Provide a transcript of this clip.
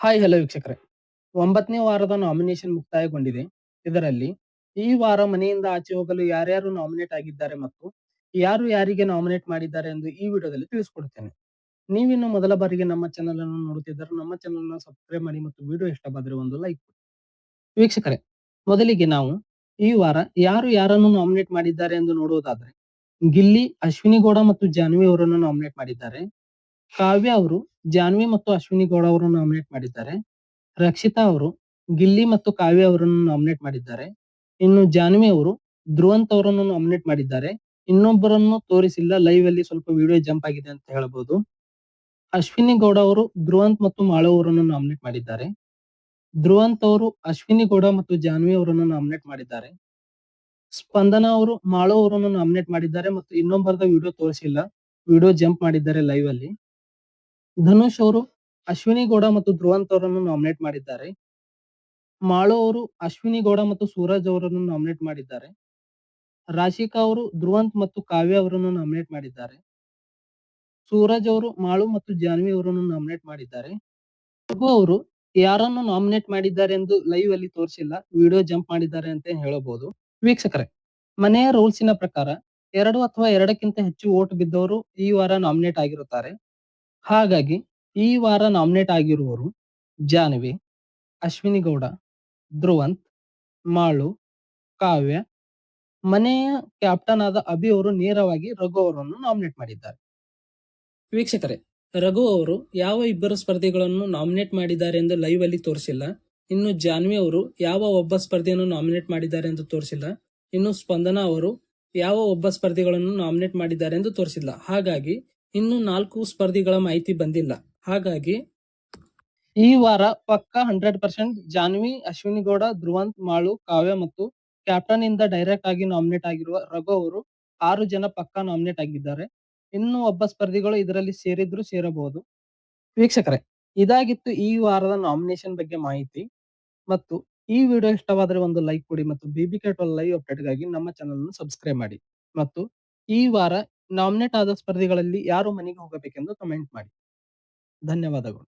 Hi hello ವೀಕ್ಷಕರೇ. 9ನೇ ವಾರದ nomination ಮುಕ್ತಾಯಗೊಂಡಿದೆ. ಇದರಲ್ಲಿ ಈ ವಾರ ಮನೆಯಿಂದ ಆಚೆ ಹೋಗಲು ಯಾರ್ಯಾರು ನಾಮಿನೇಟ್ ಆಗಿದ್ದಾರೆ ಮತ್ತು ಯಾರು ಯಾರಿಗೆ ನಾಮಿನೇಟ್ ಮಾಡಿದ್ದಾರೆ ಎಂದು ಈ ವಿಡಿಯೋದಲ್ಲಿ ತಿಳಿಸಿಕೊಡುತ್ತೇನೆ. ನೀವಿನ್ನು ಮೊದಲ ಬಾರಿಗೆ ನಮ್ಮ ಚಾನೆಲ್ ಅನ್ನು ನೋಡುತ್ತಿದ್ದರೆ ನಮ್ಮ ಚಾನೆಲ್ ಅನ್ನು ಸಬ್ಸ್ಕ್ರೈಬ್ ಮಾಡಿ ಮತ್ತು ವಿಡಿಯೋ ಇಷ್ಟವಾದರೆ ಒಂದು ಲೈಕ್ ಕೊಡಿ. ವೀಕ್ಷಕರೇ, ಮೊದಲಿಗೆ ನಾವು ಈ ವಾರ ಯಾರು ಯಾರನ್ನು ನಾಮಿನೇಟ್ ಮಾಡಿದ್ದಾರೆ ಎಂದು ನೋಡುವುದಾದರೆ, ಗಿಲ್ಲಿ, ಅಶ್ವಿನಿ ಗೌಡ ಮತ್ತು ಜಾನ್ವಿ ಅವರನ್ನು ನಾಮಿನೇಟ್ ಮಾಡಿದ್ದಾರೆ. ಕಾವ್ಯ ಅವರು ಜಾನ್ವಿ ಮತ್ತು ಅಶ್ವಿನಿ ಗೌಡ ಅವರನ್ನು ನಾಮಿನೇಟ್ ಮಾಡಿದ್ದಾರೆ. ರಕ್ಷಿತಾ ಅವರು ಗಿಲ್ಲಿ ಮತ್ತು ಕಾವ್ಯ ಅವರನ್ನು ನಾಮಿನೇಟ್ ಮಾಡಿದ್ದಾರೆ. ಇನ್ನು ಜಾನ್ವಿ ಅವರು ಧ್ರುವಂತ್ ಅವರನ್ನು ನಾಮಿನೇಟ್ ಮಾಡಿದ್ದಾರೆ. ಇನ್ನೊಬ್ಬರನ್ನು ತೋರಿಸಿಲ್ಲ, ಲೈವ್ ಅಲ್ಲಿ ಸ್ವಲ್ಪ ವಿಡಿಯೋ ಜಂಪ್ ಆಗಿದೆ ಅಂತ ಹೇಳಬಹುದು. ಅಶ್ವಿನಿ ಗೌಡ ಅವರು ಧ್ರುವಂತ್ ಮತ್ತು ಮಾಳು ಅವರನ್ನು ನಾಮಿನೇಟ್ ಮಾಡಿದ್ದಾರೆ. ಧ್ರುವಂತ್ ಅವರು ಅಶ್ವಿನಿ ಗೌಡ ಮತ್ತು ಜಾನ್ವಿ ಅವರನ್ನು ನಾಮಿನೇಟ್ ಮಾಡಿದ್ದಾರೆ. ಸ್ಪಂದನ ಅವರು ಮಾಳು ಅವರನ್ನು ನಾಮಿನೇಟ್ ಮಾಡಿದ್ದಾರೆ ಮತ್ತು ಇನ್ನೊಬ್ಬರದ ವಿಡಿಯೋ ತೋರಿಸಿಲ್ಲ, ವಿಡಿಯೋ ಜಂಪ್ ಮಾಡಿದ್ದಾರೆ ಲೈವ್ ಅಲ್ಲಿ. ಧನುಷ್ ಅವರು ಅಶ್ವಿನಿ ಗೌಡ ಮತ್ತು ಧ್ರುವಂತ್ ಅವರನ್ನು ನಾಮಿನೇಟ್ ಮಾಡಿದ್ದಾರೆ. ಮಾಳು ಅವರು ಅಶ್ವಿನಿ ಗೌಡ ಮತ್ತು ಸೂರಜ್ ಅವರನ್ನು ನಾಮಿನೇಟ್ ಮಾಡಿದ್ದಾರೆ. ರಾಶಿಕಾ ಅವರು ಧ್ರುವಂತ್ ಮತ್ತು ಕಾವ್ಯ ಅವರನ್ನು ನಾಮಿನೇಟ್ ಮಾಡಿದ್ದಾರೆ. ಸೂರಜ್ ಅವರು ಮಾಳು ಮತ್ತು ಜಾನ್ವಿ ಅವರನ್ನು ನಾಮಿನೇಟ್ ಮಾಡಿದ್ದಾರೆ. ರಘು ಅವರು ಯಾರನ್ನು ನಾಮಿನೇಟ್ ಮಾಡಿದ್ದಾರೆ ಎಂದು ಲೈವ್ ಅಲ್ಲಿ ತೋರಿಸಿಲ್ಲ, ವಿಡಿಯೋ ಜಂಪ್ ಮಾಡಿದ್ದಾರೆ ಅಂತ ಹೇಳಬಹುದು. ವೀಕ್ಷಕರೇ, ಮನೆಯ ರೂಲ್ಸಿನ ಪ್ರಕಾರ 2 ಅಥವಾ 2ಕ್ಕಿಂತ ಹೆಚ್ಚು ವೋಟ್ ಬಿದ್ದವರು ಈ ವಾರ ನಾಮಿನೇಟ್ ಆಗಿರುತ್ತಾರೆ. ಹಾಗಾಗಿ ಈ ವಾರ ನಾಮಿನೇಟ್ ಆಗಿರುವವರು ಜಾನ್ವಿ, ಅಶ್ವಿನಿ ಗೌಡ, ಧ್ರುವಂತ್, ಮಾಳು, ಕಾವ್ಯ. ಮನೆಯ ಕ್ಯಾಪ್ಟನ್ ಆದ ಅಭಿ ಅವರು ನೇರವಾಗಿ ರಘು ಅವರನ್ನು ನಾಮಿನೇಟ್ ಮಾಡಿದ್ದಾರೆ. ವೀಕ್ಷಕರೇ, ರಘು ಅವರು ಯಾವ ಇಬ್ಬರು ಸ್ಪರ್ಧಿಗಳನ್ನು ನಾಮಿನೇಟ್ ಮಾಡಿದ್ದಾರೆ ಎಂದು ಲೈವ್ ಅಲ್ಲಿ ತೋರಿಸಿಲ್ಲ. ಇನ್ನು ಜಾನ್ವಿ ಅವರು ಯಾವ ಒಬ್ಬ ಸ್ಪರ್ಧಿಯನ್ನು ನಾಮಿನೇಟ್ ಮಾಡಿದ್ದಾರೆ ಎಂದು ತೋರಿಸಿಲ್ಲ. ಇನ್ನು ಸ್ಪಂದನ ಅವರು ಯಾವ ಒಬ್ಬ ಸ್ಪರ್ಧಿಗಳನ್ನು ನಾಮಿನೇಟ್ ಮಾಡಿದ್ದಾರೆ ಎಂದು ತೋರಿಸಿಲ್ಲ. ಹಾಗಾಗಿ ಇನ್ನು 4 ಸ್ಪರ್ಧಿಗಳ ಮಾಹಿತಿ ಬಂದಿಲ್ಲ. ಹಾಗಾಗಿ ಈ ವಾರ ಪಕ್ಕ 100% ಜಾನ್ವಿ, ಅಶ್ವಿನಿ ಗೌಡ, ಧ್ರುವಂತ್, ಮಾಳು, ಕಾವ್ಯ ಮತ್ತು ಕ್ಯಾಪ್ಟನ್ ಇಂದ ಡೈರೆಕ್ಟ್ ಆಗಿ ನಾಮಿನೇಟ್ ಆಗಿರುವ ರಘು ಅವರು 6 ಜನ ಪಕ್ಕ ನಾಮಿನೇಟ್ ಆಗಿದ್ದಾರೆ. ಇನ್ನು ಒಬ್ಬ ಸ್ಪರ್ಧಿಗಳು ಇದರಲ್ಲಿ ಸೇರಿದ್ರು ಸೇರಬಹುದು. ವೀಕ್ಷಕರೇ, ಇದಾಗಿತ್ತು ಈ ವಾರದ ನಾಮಿನೇಷನ್ ಬಗ್ಗೆ ಮಾಹಿತಿ. ಮತ್ತು ಈ ವಿಡಿಯೋ ಇಷ್ಟವಾದರೆ ಒಂದು ಲೈಕ್ ಕೊಡಿ ಮತ್ತು BBK12 ಲೈವ್ ಅಪ್ಡೇಟ್ಗಾಗಿ ನಮ್ಮ ಚಾನಲ್ ಅನ್ನು ಸಬ್ಸ್ಕ್ರೈಬ್ ಮಾಡಿ. ಮತ್ತು ಈ ವಾರ ನಾಮಿನೇಟ್ ಆದ ಸ್ಪರ್ಧಿಗಳಲ್ಲಿ ಯಾರು ಮನೆಗೆ ಹೋಗಬೇಕೆಂದು ಕಮೆಂಟ್ ಮಾಡಿ. ಧನ್ಯವಾದಗಳು.